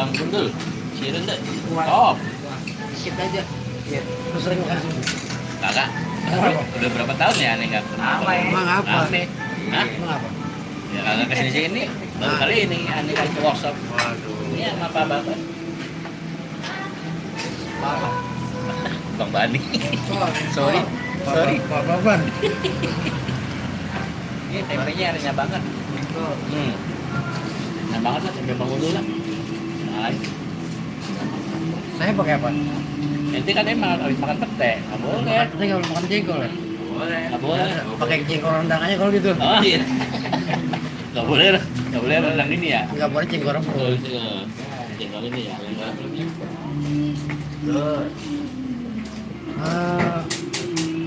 Bang Gundul, siren deh. Oh, Dikit aja. Iya. Terus sering makan sini. kakak. Udah berapa tahun ya aneh nggak pernah? Emang apa? Rame. Hah? Emang apa? Ya kagak kesini sini. Baru kali ini aneh kasih workshop. Waduh. Ini sama Pak Bapak. Bang Bani. Sorry. Pak Baban. Ini tempenya renyah banget. Renyah banget lah tempe Bang Gundul lah. Nah, Saya pakai apa? nanti kan emang habis makan pete, nggak boleh. Saya kalau makan jengkol ya. Boleh. Nggak boleh. Pakai jengkol rendang aja kalau gitu. Oh iya. Nggak boleh lah. Nggak boleh rendang ini ya. Nggak boleh jengkol rebus. Oh iya. Jengkol ini ya.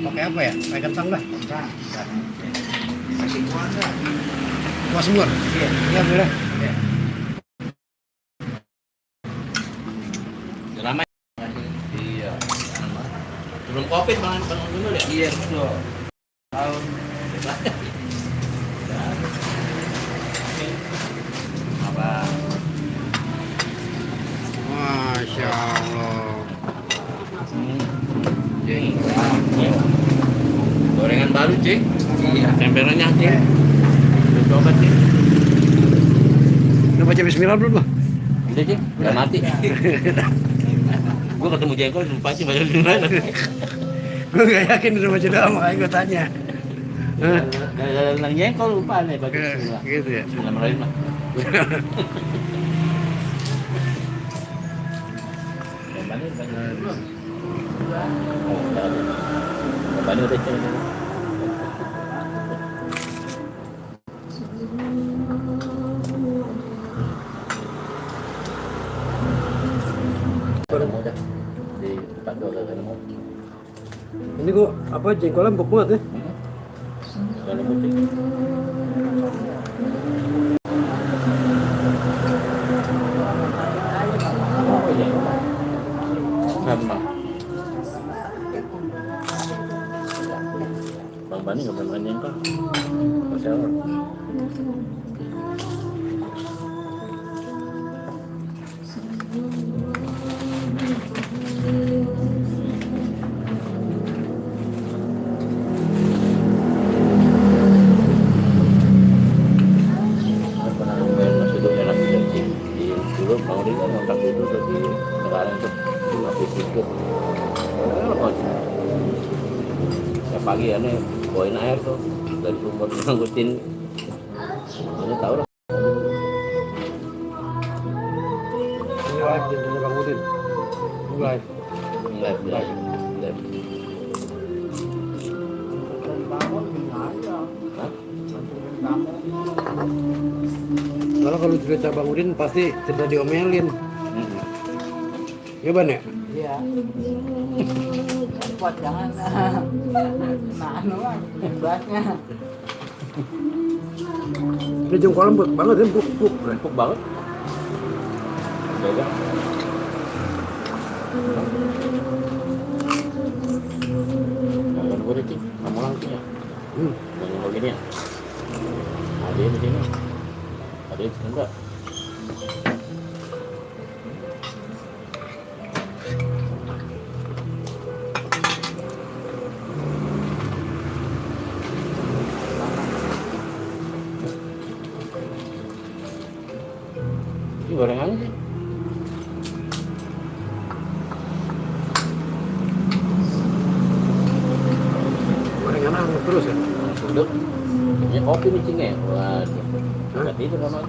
Pakai apa ya? Pakai kentang dah. Kuah semur. Iya boleh. Ramai. Iya. Belum covid Bang Gundul ya? Iya betul. Tahun Apa? Masya Allah. Gorengan baru, Cik. Iya. Tempe renyah, Cik. Coba, Cik. Udah baca bismillah belum, Bang? Udah, Cik. Udah mati. Gua ketemu jengkol lupa sih baca bismillah. Gue gak yakin udah baca doa, makanya gue tanya. Nang jengkol lupa nih baca bismillah. Gitu ya. Bismillahirrahmanirrahim lah. Bani udah cek. Mudah di depan dua kali mau. Ini kok apa jengkolnya empuk banget ya? Kalau putih. Sama. Bang Bani nggak pernah makan jengkol. Masya Allah. Pernah nungguin nasi uduk enak di dulu Bang Udin kan ngontrak itu di negara itu masih pikir. Setiap pagi ya nih bawain air tuh dari sumur ngangkutin. Ini tahu lah. Ini live di rumah Bang Udin. Live. Live. Hah? Kalau cerita Bang Udin pasti cerita diomelin. Iya Ban ya? Iya. Kuat jangan. Nah, beratnya. Ini jengkol empuk banget ya, empuk. Empuk banget. Beda. Jangan gue deh, kamu langsung ya. Jangan begini ya. Ada di sini. Ada di sini enggak? Ini gorengannya sih. Gorengan hangat terus ya? Duduk. Ini kopi nih Cing ya. Waduh. Nggak tidur sama.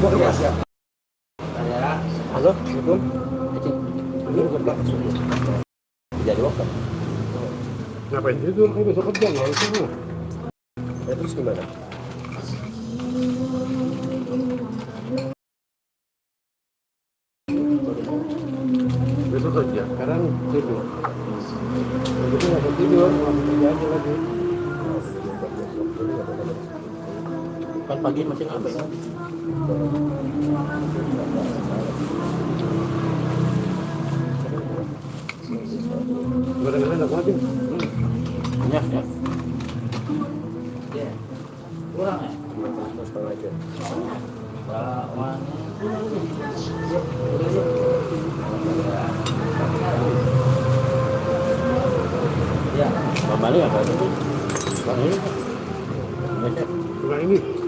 Ya. Halo, Assalamualaikum. Cing. Ini berkat subuh. Jadi waktu. Ngapain tidur? Kan besok kerja nggak usah. Ya terus gimana? Besok kerja. Sekarang tidur. Begitu nggak usah tidur, langsung kerja aja lagi. Kan pagi masih ngapain? Bin. Ya, ya. Ya. Kurang ya? Mas tahu aja. Bakwan. Ya. Balik apa itu? Bang ini. Ya, Chef. Kurang ini.